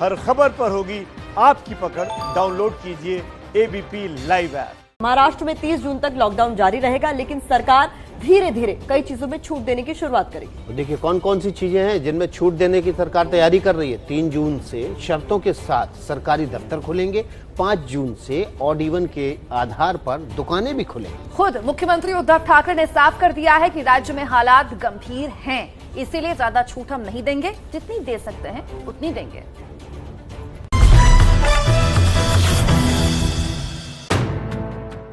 हर खबर पर होगी आपकी पकड़। डाउनलोड कीजिए एबीपी लाइव ऐप। महाराष्ट्र में 30 जून तक लॉकडाउन जारी रहेगा, लेकिन सरकार धीरे धीरे कई चीजों में छूट देने की शुरुआत करेगी। देखिए कौन कौन सी चीजें हैं जिनमें छूट देने की सरकार तैयारी कर रही है। 3 जून से शर्तों के साथ सरकारी दफ्तर खुलेंगे। 5 जून से ऑड इवन के आधार पर दुकानें भी खुलेंगी। खुद मुख्यमंत्री उद्धव ठाकरे ने साफ कर दिया है कि राज्य में हालात गंभीर हैं, इसीलिए ज्यादा छूट हम नहीं देंगे, जितनी दे सकते हैं उतनी देंगे।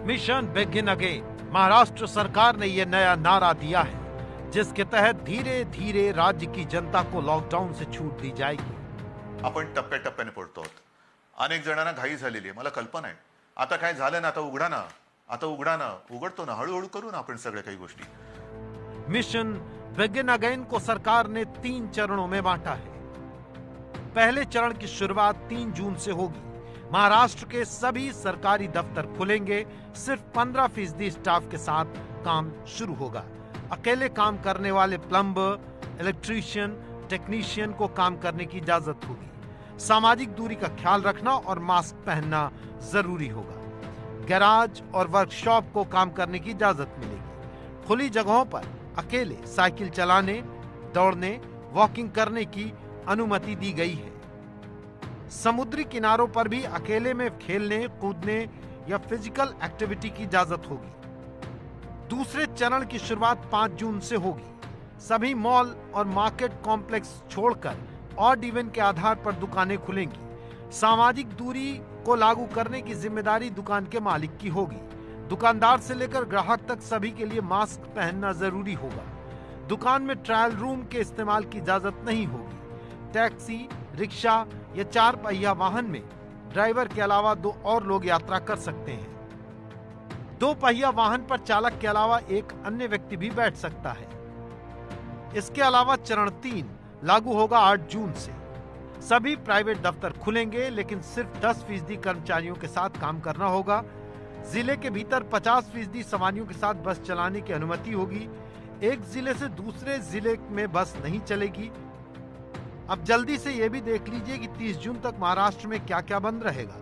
Mission begin again. महाराष्ट्र सरकार ने यह नया नारा दिया है, जिसके तहत धीरे धीरे राज्य की जनता को लॉकडाऊन से छूट दी जाएगी। आपण टप्प्याटप्प्याने पडतो आहोत। अनेक जणांना घाई झालेली आहे, मला कल्पना आहे। आता काय झालं ना, आता उघडा ना, उघडतो ना, हळूहळू करू ना आपण सगळ्या काही गोष्टी। मिशन बिगिन अगेन को सरकार ने 3 चरणों में बांटा है। पहले चरण की शुरुआत 3 जून से होगी। महाराष्ट्र के सभी सरकारी दफ्तर खुलेंगे। सिर्फ 15% स्टाफ के साथ काम शुरू होगा। अकेले काम करने वाले प्लम्बर, इलेक्ट्रीशियन, टेक्नीशियन को काम करने की इजाजत होगी। सामाजिक दूरी का ख्याल रखना और मास्क पहनना जरूरी होगा। गैराज और वर्कशॉप को काम करने की इजाजत मिलेगी। खुली जगहों पर अकेले साइकिल चलाने, दौड़ने, वॉकिंग करने की अनुमति दी गई है। समुद्री किनारों पर भी अकेले में खेलने, कूदने या फिजिकल एक्टिविटी की इजाजत होगी। दूसरे चरण की शुरुआत 5 जून से होगी। सभी मॉल और मार्केट कॉम्प्लेक्स छोड़कर ऑड इवन के आधार पर दुकानें खुलेंगी। सामाजिक दूरी को लागू करने की जिम्मेदारी दुकान के मालिक की होगी। दुकानदार से लेकर ग्राहक तक सभी के लिए मास्क पहनना जरूरी होगा। दुकान में ट्रायल रूम के इस्तेमाल की इजाजत नहीं होगी। टैक्सी, रिक्शा या 4 पहिया वाहन में ड्राइवर के अलावा 2 और लोग यात्रा कर सकते हैं। 2 पहिया वाहन पर चालक के अलावा एक अन्य व्यक्ति भी बैठ सकता है। इसके अलावा चरण 3 लागू होगा 8 जून से। सभी प्राइवेट दफ्तर खुलेंगे, लेकिन सिर्फ 10% कर्मचारियों के साथ काम करना होगा। जिले के भीतर 50% सवारियों के साथ बस चलाने की अनुमति होगी। एक जिले से दूसरे जिले में बस नहीं चलेगी। अब जल्दी से यह भी देख लीजिए कि 30 जून तक महाराष्ट्र में क्या क्या बंद रहेगा।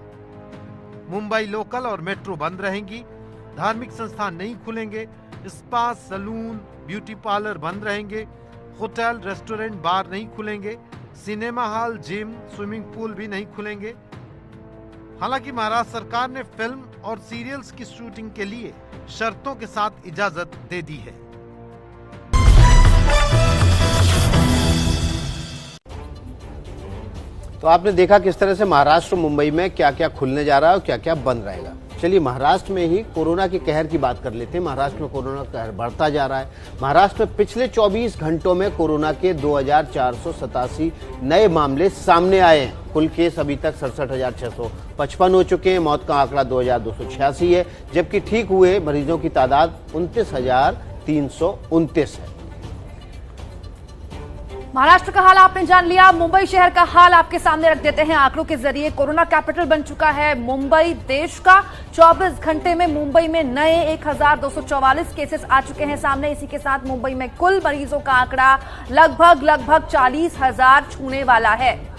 मुंबई लोकल और मेट्रो बंद रहेंगी। धार्मिक संस्थान नहीं खुलेंगे। स्पा, सलून, ब्यूटी पार्लर बंद रहेंगे। होटल, रेस्टोरेंट, बार नहीं खुलेंगे। Cinema hall, gym, swimming pool भी नहीं खुलेंगे। हालांकि महाराष्ट्र सरकार ने फिल्म और सीरियल्स की शूटिंग के लिए शर्तों के साथ इजाजत दे दी है। तो आपने देखा किस तरह से महाराष्ट्र, मुंबई में क्या क्या खुलने जा रहा है और क्या क्या बंद रहेगा। चलिए महाराष्ट्र में ही कोरोना के कहर की बात कर लेते हैं। महाराष्ट्र में कोरोना का कहर बढ़ता जा रहा है। महाराष्ट्र में पिछले 24 घंटों में कोरोना के 2487 नए मामले सामने आए हैं। कुल केस अभी तक 67,655 हो चुके हैं। मौत का आंकड़ा 2,286 है, जबकि ठीक हुए मरीजों की तादाद 29,329 है। महाराष्ट्र का हाल आपने जान लिया। मुंबई शहर का हाल आपके सामने रख देते हैं आंकड़ों के जरिए। कोरोना कैपिटल बन चुका है मुंबई देश का। 24 घंटे में मुंबई में नए 1,244 केसेस आ चुके हैं सामने। इसी के साथ मुंबई में कुल मरीजों का आंकड़ा लगभग 40,000 छूने वाला है।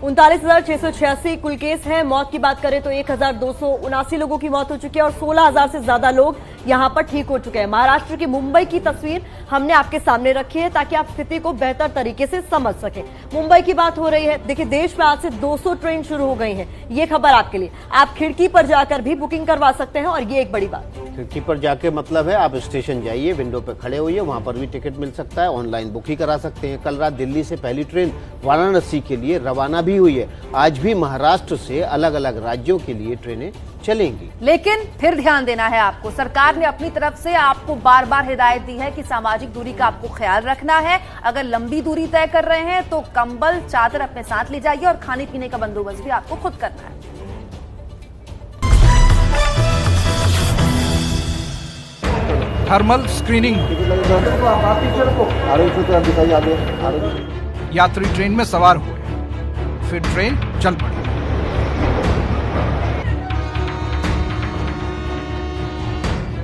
39,686 कुल केस हैं। मौत की बात करें तो 1,279 लोगों की मौत हो चुकी है और 16,000 से ज्यादा लोग यहां पर ठीक हो चुके हैं। महाराष्ट्र की मुंबई की तस्वीर हमने आपके सामने रखी है ताकि आप स्थिति को बेहतर तरीके से समझ सकें। मुंबई की बात हो रही है। देखिए, देश में आज से 200 ट्रेन शुरू हो गई हैं। ये खबर आपके लिए। आप खिड़की पर जाकर भी बुकिंग करवा सकते हैं और ये एक बड़ी बात। खिड़की पर जाके मतलब है आप स्टेशन जाइए, विंडो पे खड़े होइए, वहां पर भी टिकट मिल सकता है। ऑनलाइन बुकिंग करा सकते हैं। कल रात दिल्ली से पहली ट्रेन वाराणसी के लिए रवाना भी हुई है। आज भी महाराष्ट्र से अलग अलग राज्यों के लिए ट्रेनें चलेंगी। लेकिन फिर ध्यान देना है आपको, सरकार ने अपनी तरफ से आपको बार बार हिदायत दी है कि सामाजिक दूरी का आपको ख्याल रखना है। अगर लंबी दूरी तय कर रहे हैं तो कंबल, चादर अपने साथ ले जाइए और खाने पीने का बंदोबस्त भी आपको खुद करना है। Thermal screening. यात्री ट्रेन में सवार हुए, फिर ट्रेन चल पड़ी।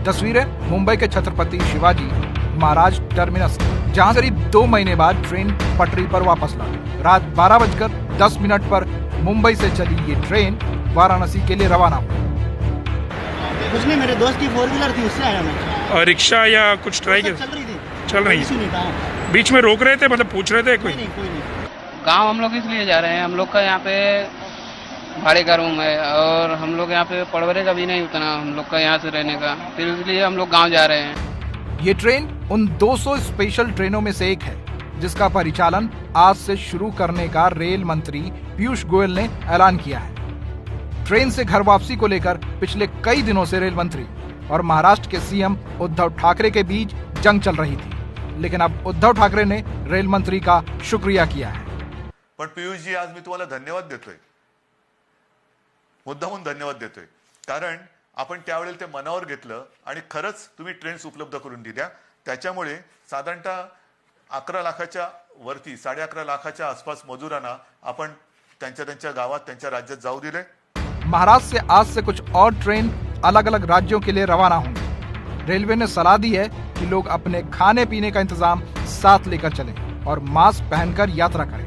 तस्वीरें मुंबई के छत्रपति शिवाजी महाराज टर्मिनस, जहां करीब 2 महीने बाद ट्रेन पटरी पर वापस लौटी। रात 12:10 10 मिनट पर मुंबई से चली ये ट्रेन वाराणसी के लिए रवाना हुई। कुछ नहीं, मेरे दोस्त की 4 व्हीलर थी, उससे आया मैं। और रिक्शा या कुछ ट्राई चल रही थी, चल रही किसी नहीं था। बीच में रोक रहे थे, मतलब पूछ रहे थे कोई? नहीं, कोई नहीं। गांव हम लोग इसलिए जा रहे हैं, हम लोग का यहाँ पे भाड़े का रूम है और हम लोग यहाँ पे पड़वरे का भी नहीं उतना हम लोग का यहाँ से रहने का, फिर इसलिए हम लोग गांव जा रहे हैं। ये ट्रेन उन 200 स्पेशल ट्रेनों में से एक है जिसका परिचालन आज से शुरू करने का रेल मंत्री पीयूष गोयल ने ऐलान किया है। ट्रेन से घर वापसी को लेकर पिछले कई दिनों से रेल मंत्री और महाराष्ट्र के सीएम उद्धव ठाकरे के बीच जंग चल रही थी, लेकिन अब उद्धव ठाकरे ने रेल मंत्री का शुक्रिया किया है। पण पियुष जी, आज मी तुम्हाला धन्यवाद देतोय, मुद्दामून धन्यवाद देतोय, कारण आपण त्यावेळेला ते मनावर घेतलं आणि खरंच तुम्ही ट्रेन्स उपलब्ध करून दिल्या। त्याच्यामुळे साधारणतः 11 लाखाच्या वरती 11.5 लाखाच्या आसपास मजुरांना आपण त्यांच्या गावात त्यांच्या राज्यात जाऊ दिले। महाराष्ट्र से आज से कुछ और ट्रेन अलग अलग राज्यों के लिए रवाना होंगी। रेलवे ने सलाह दी है कि लोग अपने खाने पीने का इंतजाम साथ लेकर चलें और मास्क पहनकर यात्रा करें।